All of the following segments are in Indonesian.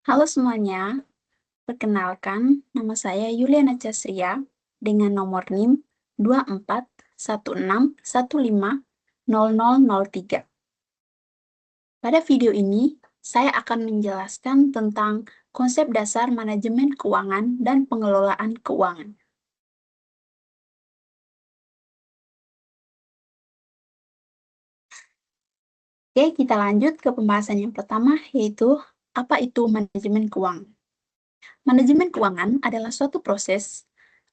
Halo semuanya, perkenalkan nama saya Yuliana Casria dengan nomor NIM 2416150003. Pada video ini, saya akan menjelaskan tentang konsep dasar manajemen keuangan dan pengelolaan keuangan. Oke, kita lanjut ke pembahasan yang pertama, yaitu apa itu manajemen keuangan. Manajemen keuangan adalah suatu proses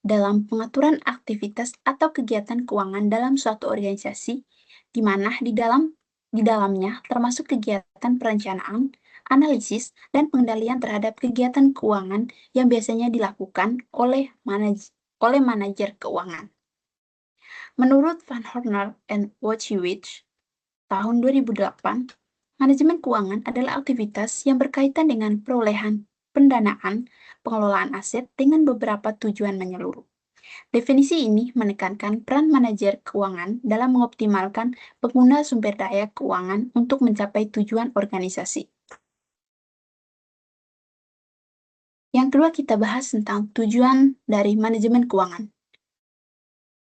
dalam pengaturan aktivitas atau kegiatan keuangan dalam suatu organisasi, di mana di dalamnya termasuk kegiatan perencanaan, analisis, dan pengendalian terhadap kegiatan keuangan yang biasanya dilakukan oleh manajer keuangan. Menurut Van Horner and Wojciech, tahun 2008, manajemen keuangan adalah aktivitas yang berkaitan dengan perolehan pendanaan, pengelolaan aset dengan beberapa tujuan menyeluruh. Definisi ini menekankan peran manajer keuangan dalam mengoptimalkan pengguna sumber daya keuangan untuk mencapai tujuan organisasi. Yang kedua, kita bahas tentang tujuan dari manajemen keuangan.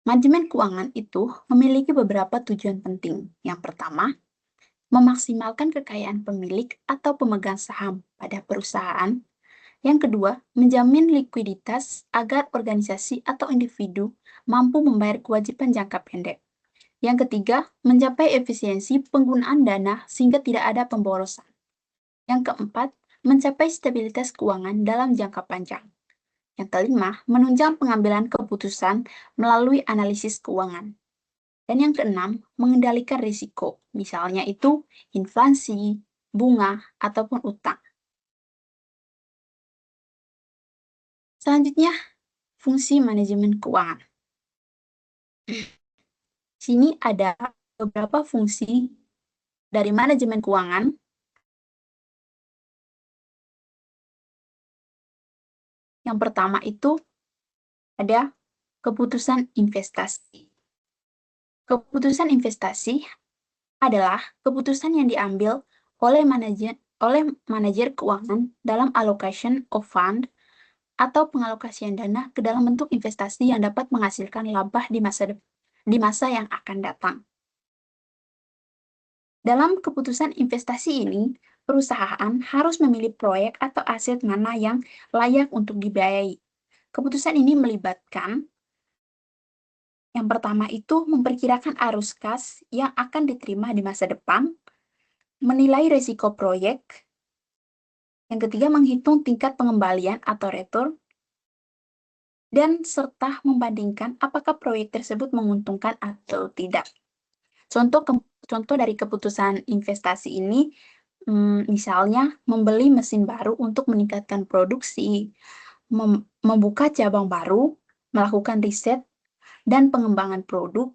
Manajemen keuangan itu memiliki beberapa tujuan penting. Yang pertama, memaksimalkan kekayaan pemilik atau pemegang saham pada perusahaan. Yang kedua, menjamin likuiditas agar organisasi atau individu mampu membayar kewajiban jangka pendek. Yang ketiga, mencapai efisiensi penggunaan dana sehingga tidak ada pemborosan. Yang keempat, mencapai stabilitas keuangan dalam jangka panjang. Yang kelima, menunjang pengambilan keputusan melalui analisis keuangan. Dan yang keenam, mengendalikan risiko, misalnya itu inflasi, bunga, ataupun utang. Selanjutnya, fungsi manajemen keuangan. Sini ada beberapa fungsi dari manajemen keuangan. Yang pertama itu ada keputusan investasi. Keputusan investasi adalah keputusan yang diambil oleh manajer keuangan dalam allocation of fund atau pengalokasian dana ke dalam bentuk investasi yang dapat menghasilkan laba di masa yang akan datang. Dalam keputusan investasi ini, perusahaan harus memilih proyek atau aset mana yang layak untuk dibiayai. Keputusan ini melibatkan yang pertama itu memperkirakan arus kas yang akan diterima di masa depan, menilai risiko proyek, yang ketiga menghitung tingkat pengembalian atau return, dan serta membandingkan apakah proyek tersebut menguntungkan atau tidak. Contoh dari keputusan investasi ini, misalnya membeli mesin baru untuk meningkatkan produksi, membuka cabang baru, melakukan riset dan pengembangan produk,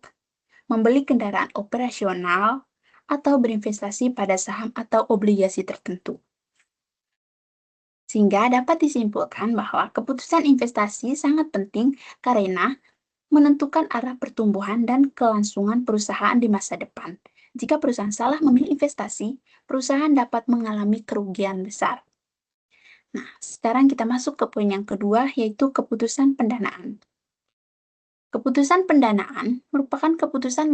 membeli kendaraan operasional, atau berinvestasi pada saham atau obligasi tertentu. Sehingga dapat disimpulkan bahwa keputusan investasi sangat penting karena menentukan arah pertumbuhan dan kelangsungan perusahaan di masa depan. Jika perusahaan salah memilih investasi, perusahaan dapat mengalami kerugian besar. Nah, sekarang kita masuk ke poin yang kedua, yaitu keputusan pendanaan. Keputusan pendanaan merupakan keputusan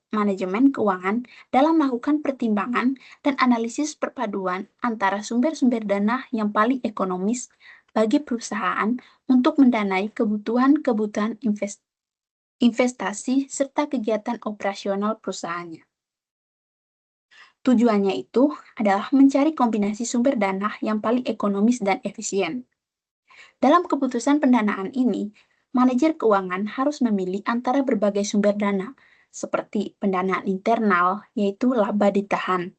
manajemen keuangan dalam melakukan pertimbangan dan analisis perpaduan antara sumber-sumber dana yang paling ekonomis bagi perusahaan untuk mendanai kebutuhan-kebutuhan investasi serta kegiatan operasional perusahaannya. Tujuannya itu adalah mencari kombinasi sumber dana yang paling ekonomis dan efisien. Dalam keputusan pendanaan ini, manajer keuangan harus memilih antara berbagai sumber dana, seperti pendanaan internal, yaitu laba ditahan.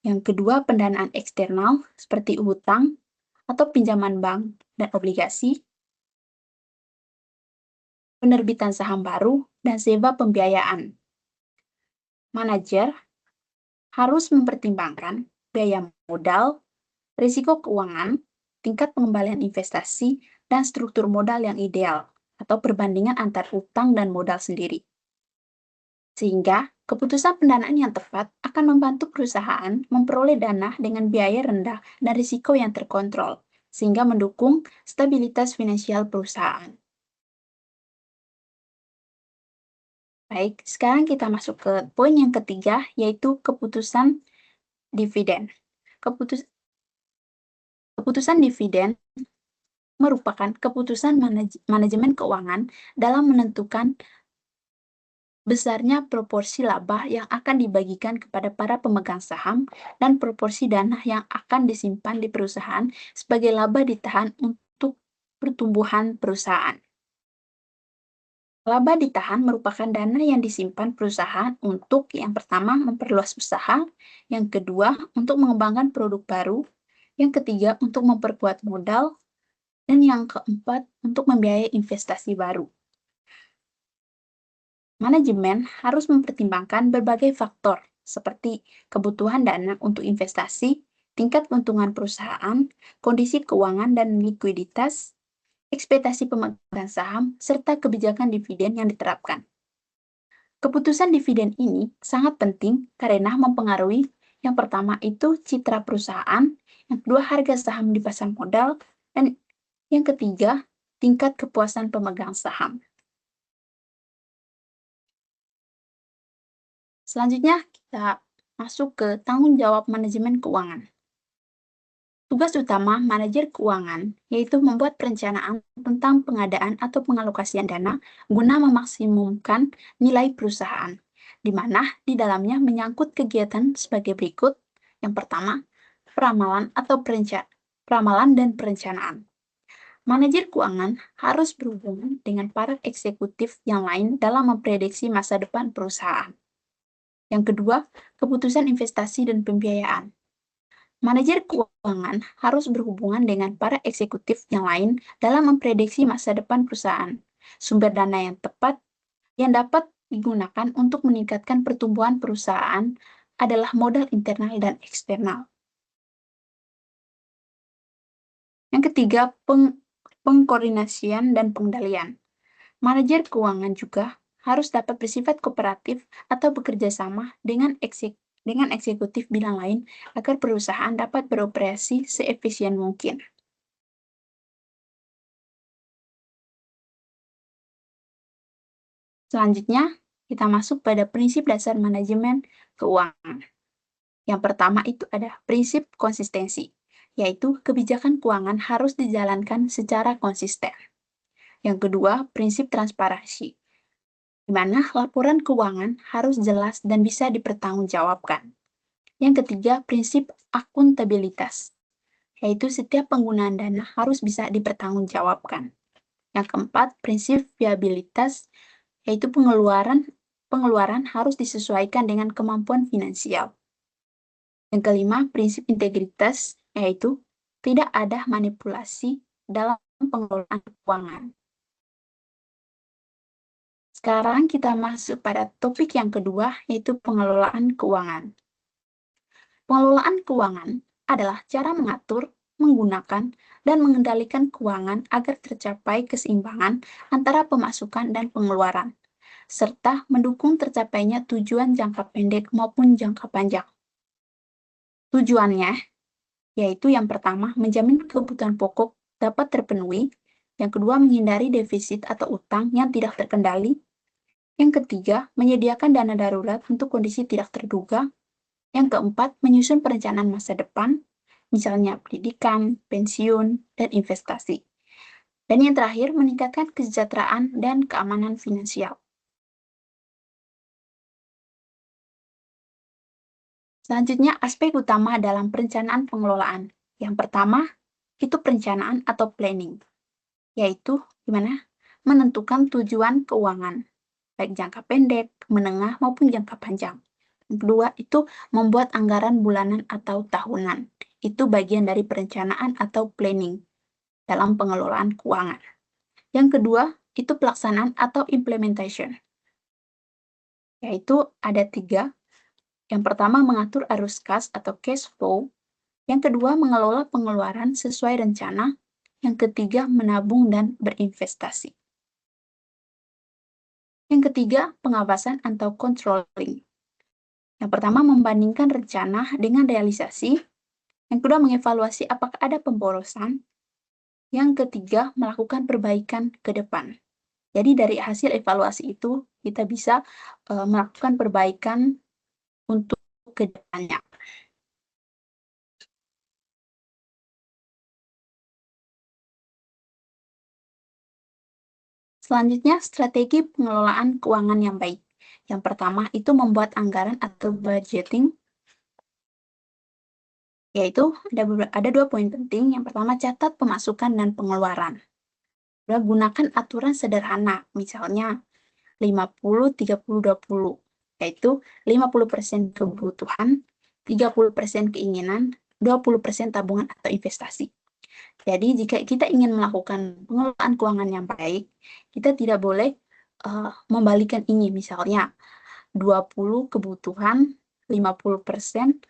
Yang kedua, pendanaan eksternal, seperti utang atau pinjaman bank dan obligasi, penerbitan saham baru, dan sewa pembiayaan. Manajer harus mempertimbangkan biaya modal, risiko keuangan, tingkat pengembalian investasi, dan struktur modal yang ideal, atau perbandingan antar utang dan modal sendiri. Sehingga Keputusan pendanaan yang tepat akan membantu perusahaan memperoleh dana dengan biaya rendah dan risiko yang terkontrol, sehingga mendukung stabilitas finansial perusahaan. Baik, sekarang kita masuk ke poin yang ketiga, yaitu keputusan dividen. Keputus- Keputusan dividen merupakan keputusan manajemen keuangan dalam menentukan besarnya proporsi laba yang akan dibagikan kepada para pemegang saham dan proporsi dana yang akan disimpan di perusahaan sebagai laba ditahan untuk pertumbuhan perusahaan. Laba ditahan merupakan dana yang disimpan perusahaan untuk yang pertama memperluas usaha, yang kedua untuk mengembangkan produk baru, yang ketiga untuk memperkuat modal, dan yang keempat untuk membiayai investasi baru. Manajemen harus mempertimbangkan berbagai faktor seperti kebutuhan dana untuk investasi, tingkat keuntungan perusahaan, kondisi keuangan dan likuiditas, ekspektasi pemegang saham, serta kebijakan dividen yang diterapkan. Keputusan dividen ini sangat penting karena mempengaruhi yang pertama itu citra perusahaan, yang kedua harga saham di pasar modal, dan yang ketiga tingkat kepuasan pemegang saham. Selanjutnya kita masuk ke tanggung jawab manajemen keuangan. Tugas utama manajer keuangan yaitu membuat perencanaan tentang pengadaan atau pengalokasian dana guna memaksimumkan nilai perusahaan, di mana di dalamnya menyangkut kegiatan sebagai berikut. Yang pertama, peramalan dan perencanaan. Manajer keuangan harus berhubungan dengan para eksekutif yang lain dalam memprediksi masa depan perusahaan. Yang kedua, keputusan investasi dan pembiayaan. Manajer keuangan harus berhubungan dengan para eksekutif yang lain dalam memprediksi masa depan perusahaan, sumber dana yang tepat yang dapat digunakan untuk meningkatkan pertumbuhan perusahaan adalah modal internal dan eksternal. Yang ketiga, pengkoordinasian dan pengendalian. Manajer keuangan juga harus dapat bersifat kooperatif atau bekerja sama dengan eksekutif bidang lain agar perusahaan dapat beroperasi seefisien mungkin. Selanjutnya, kita masuk pada prinsip dasar manajemen keuangan. Yang pertama itu ada prinsip konsistensi, yaitu kebijakan keuangan harus dijalankan secara konsisten. Yang kedua, prinsip transparansi, di mana laporan keuangan harus jelas dan bisa dipertanggungjawabkan. Yang ketiga, prinsip akuntabilitas, yaitu setiap penggunaan dana harus bisa dipertanggungjawabkan. Yang keempat, prinsip viabilitas, yaitu pengeluaran harus disesuaikan dengan kemampuan finansial. Yang kelima, prinsip integritas, yaitu tidak ada manipulasi dalam pengelolaan keuangan. Sekarang kita masuk pada topik yang kedua, yaitu pengelolaan keuangan. Pengelolaan keuangan adalah cara mengatur, menggunakan, dan mengendalikan keuangan agar tercapai keseimbangan antara pemasukan dan pengeluaran, serta mendukung tercapainya tujuan jangka pendek maupun jangka panjang. Tujuannya yaitu yang pertama, menjamin kebutuhan pokok dapat terpenuhi, yang kedua, menghindari defisit atau utang yang tidak terkendali, yang ketiga, menyediakan dana darurat untuk kondisi tidak terduga, yang keempat, menyusun perencanaan masa depan, misalnya pendidikan, pensiun, dan investasi. Dan yang terakhir, meningkatkan kesejahteraan dan keamanan finansial. Selanjutnya, aspek utama dalam perencanaan pengelolaan. Yang pertama, itu perencanaan atau planning, yaitu gimana? Menentukan tujuan keuangan, baik jangka pendek, menengah, maupun jangka panjang. Yang kedua, itu membuat anggaran bulanan atau tahunan. Itu bagian dari perencanaan atau planning dalam pengelolaan keuangan. Yang kedua, itu pelaksanaan atau implementation, yaitu ada 3. Yang pertama, mengatur arus kas atau cash flow. Yang kedua, mengelola pengeluaran sesuai rencana. Yang ketiga, menabung dan berinvestasi. Yang ketiga, pengawasan atau controlling, Yang pertama, membandingkan rencana dengan realisasi. Yang kedua, mengevaluasi apakah ada pemborosan. Yang ketiga, melakukan perbaikan ke depan. Jadi dari hasil evaluasi itu, kita bisa melakukan perbaikan untuk ke depannya. Selanjutnya, strategi pengelolaan keuangan yang baik. Yang pertama, itu membuat anggaran atau budgeting, yaitu ada 2 poin penting. Yang pertama, catat pemasukan dan pengeluaran. Kedua, gunakan aturan sederhana, misalnya 50-30-20, yaitu 50% kebutuhan, 30% keinginan, 20% tabungan atau investasi. Jadi, jika kita ingin melakukan pengelolaan keuangan yang baik, kita tidak boleh membalikan ini, misalnya 20 kebutuhan, 50%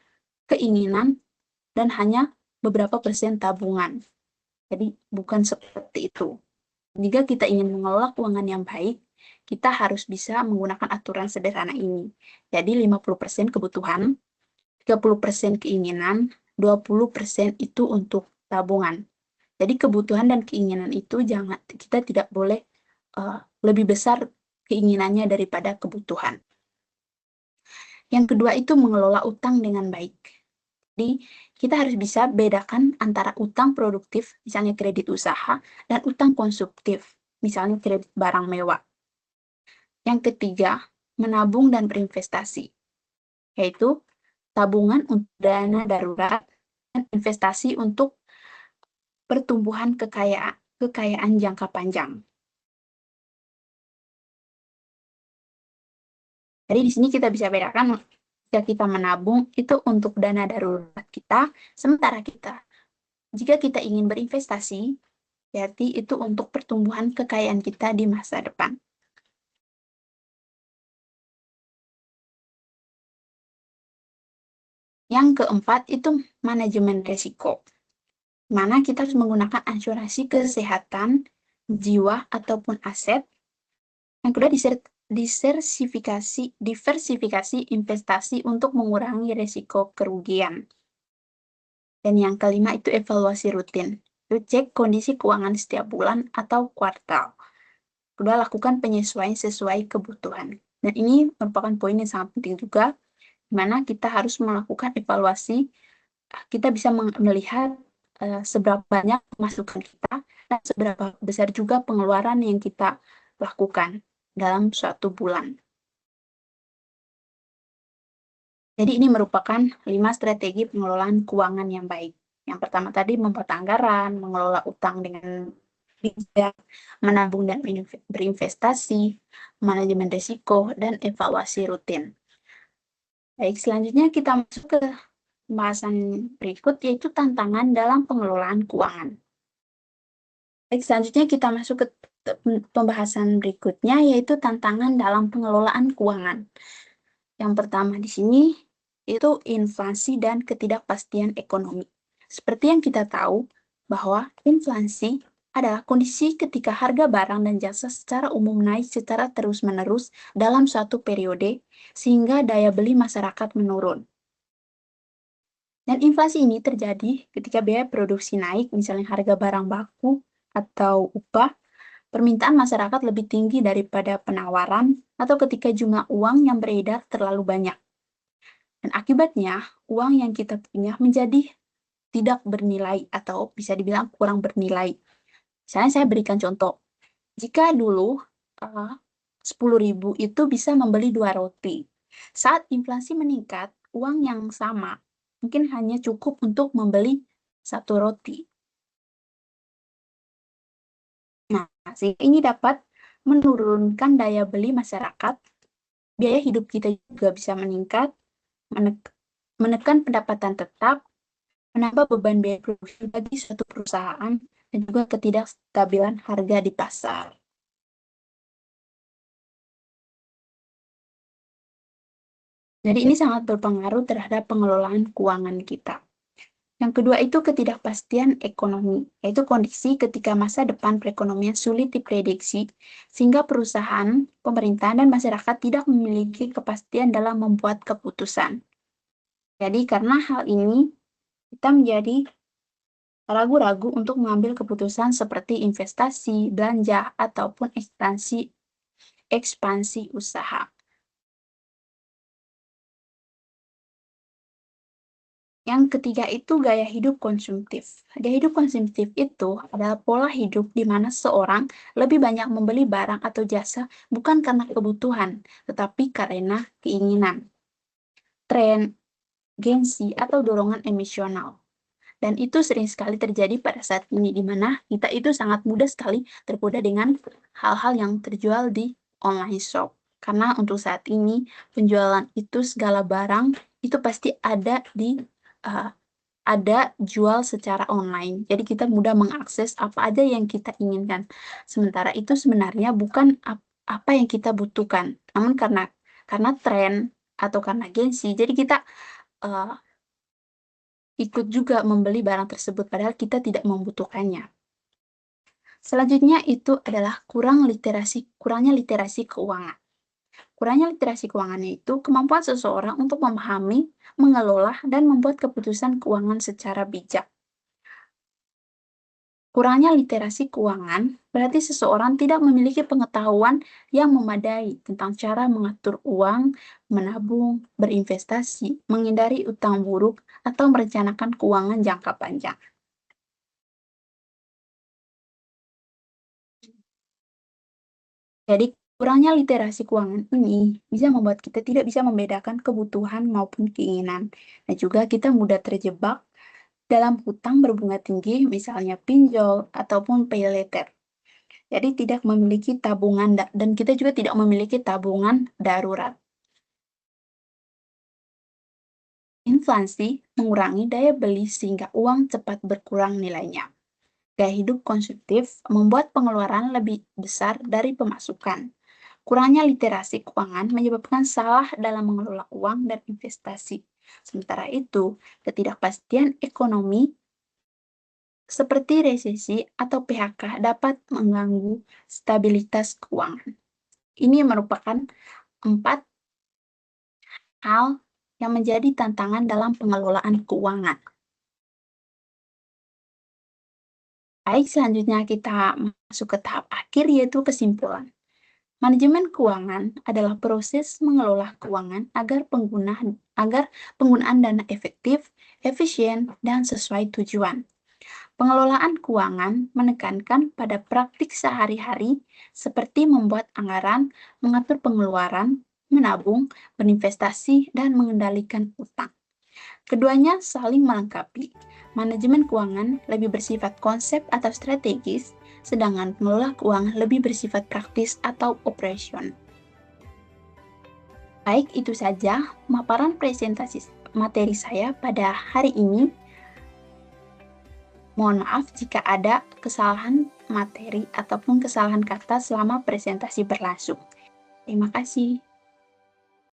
keinginan, dan hanya beberapa persen tabungan. Jadi, bukan seperti itu. Jika kita ingin mengelola keuangan yang baik, kita harus bisa menggunakan aturan sederhana ini. Jadi, 50% kebutuhan, 30% keinginan, 20% itu untuk tabungan. Jadi kebutuhan dan keinginan itu kita tidak boleh lebih besar keinginannya daripada kebutuhan. Yang kedua itu mengelola utang dengan baik. Jadi kita harus bisa bedakan antara utang produktif, misalnya kredit usaha, dan utang konsumtif, misalnya kredit barang mewah. Yang ketiga, menabung dan berinvestasi, yaitu tabungan untuk dana darurat dan investasi untuk pertumbuhan kekayaan jangka panjang. Jadi di sini kita bisa bedakan jika kita menabung itu untuk dana darurat kita, sementara jika kita ingin berinvestasi, berarti itu untuk pertumbuhan kekayaan kita di masa depan. Yang keempat itu manajemen risiko, mana kita harus menggunakan asuransi kesehatan, jiwa, ataupun aset. Yang kedua, diversifikasi investasi untuk mengurangi risiko kerugian. Dan yang kelima itu evaluasi rutin. Itu cek kondisi keuangan setiap bulan atau kuartal. Kedua, lakukan penyesuaian sesuai kebutuhan. Dan ini merupakan poin yang sangat penting juga, di mana kita harus melakukan evaluasi. Kita bisa melihat seberapa banyak masukan kita dan seberapa besar juga pengeluaran yang kita lakukan dalam suatu bulan. Jadi ini merupakan 5 strategi pengelolaan keuangan yang baik. Yang pertama tadi membuat anggaran, mengelola utang dengan bijak, menabung dan berinvestasi, manajemen risiko, dan evaluasi rutin. Baik, selanjutnya kita masuk ke pembahasan berikut, yaitu tantangan dalam pengelolaan keuangan. Baik, selanjutnya kita masuk ke pembahasan berikutnya, yaitu tantangan dalam pengelolaan keuangan. Yang pertama di sini itu inflasi dan ketidakpastian ekonomi. Seperti yang kita tahu bahwa inflasi adalah kondisi ketika harga barang dan jasa secara umum naik secara terus-menerus dalam suatu periode sehingga daya beli masyarakat menurun. Dan inflasi ini terjadi ketika biaya produksi naik, misalnya harga barang baku atau upah, permintaan masyarakat lebih tinggi daripada penawaran, atau ketika jumlah uang yang beredar terlalu banyak. Dan akibatnya, uang yang kita punya menjadi tidak bernilai atau bisa dibilang kurang bernilai. Misalnya saya berikan contoh, jika dulu 10.000 itu bisa membeli 2 roti. Saat inflasi meningkat, uang yang sama mungkin hanya cukup untuk membeli 1 roti. Nah, sehingga ini dapat menurunkan daya beli masyarakat, biaya hidup kita juga bisa meningkat, menekan pendapatan tetap, menambah beban biaya produksi bagi suatu perusahaan, dan juga ketidakstabilan harga di pasar. Jadi ini sangat berpengaruh terhadap pengelolaan keuangan kita. Yang kedua itu ketidakpastian ekonomi, yaitu kondisi ketika masa depan perekonomian sulit diprediksi, sehingga perusahaan, pemerintahan, dan masyarakat tidak memiliki kepastian dalam membuat keputusan. Jadi karena hal ini, kita menjadi ragu-ragu untuk mengambil keputusan seperti investasi, belanja, ataupun ekspansi usaha. Yang ketiga itu gaya hidup konsumtif. Gaya hidup konsumtif itu adalah pola hidup di mana seorang lebih banyak membeli barang atau jasa bukan karena kebutuhan, tetapi karena keinginan, tren, gengsi, atau dorongan emosional. Dan itu sering sekali terjadi pada saat ini, di mana kita itu sangat mudah sekali tergoda dengan hal-hal yang terjual di online shop. Karena untuk saat ini, penjualan itu segala barang itu pasti ada jual secara online. Jadi kita mudah mengakses apa aja yang kita inginkan. Sementara itu sebenarnya bukan apa yang kita butuhkan, namun karena tren atau karena gengsi. Jadi kita uh, ikut juga membeli barang tersebut padahal kita tidak membutuhkannya. Selanjutnya itu adalah kurangnya literasi keuangan. Kurangnya literasi keuangannya itu kemampuan seseorang untuk memahami, mengelola, dan membuat keputusan keuangan secara bijak. Kurangnya literasi keuangan berarti seseorang tidak memiliki pengetahuan yang memadai tentang cara mengatur uang, menabung, berinvestasi, menghindari utang buruk, atau merencanakan keuangan jangka panjang. Jadi, kurangnya literasi keuangan ini bisa membuat kita tidak bisa membedakan kebutuhan maupun keinginan. Dan juga kita mudah terjebak dalam hutang berbunga tinggi, misalnya pinjol ataupun pay later. Jadi tidak memiliki tabungan dan kita juga tidak memiliki tabungan darurat. Inflasi mengurangi daya beli sehingga uang cepat berkurang nilainya. Gaya hidup konsumtif membuat pengeluaran lebih besar dari pemasukan. Kurangnya literasi keuangan menyebabkan salah dalam mengelola uang dan investasi. Sementara itu, ketidakpastian ekonomi seperti resesi atau PHK dapat mengganggu stabilitas keuangan. Ini merupakan 4 hal yang menjadi tantangan dalam pengelolaan keuangan. Baik, selanjutnya kita masuk ke tahap akhir, yaitu kesimpulan. Manajemen keuangan adalah proses mengelola keuangan agar penggunaan dana efektif, efisien, dan sesuai tujuan. Pengelolaan keuangan menekankan pada praktik sehari-hari seperti membuat anggaran, mengatur pengeluaran, menabung, berinvestasi, dan mengendalikan utang. Keduanya saling melengkapi. Manajemen keuangan lebih bersifat konsep atau strategis, sedangkan pengelola keuangan lebih bersifat praktis atau operasional. Baik, itu saja paparan presentasi materi saya pada hari ini. Mohon maaf jika ada kesalahan materi ataupun kesalahan kata selama presentasi berlangsung. Terima kasih.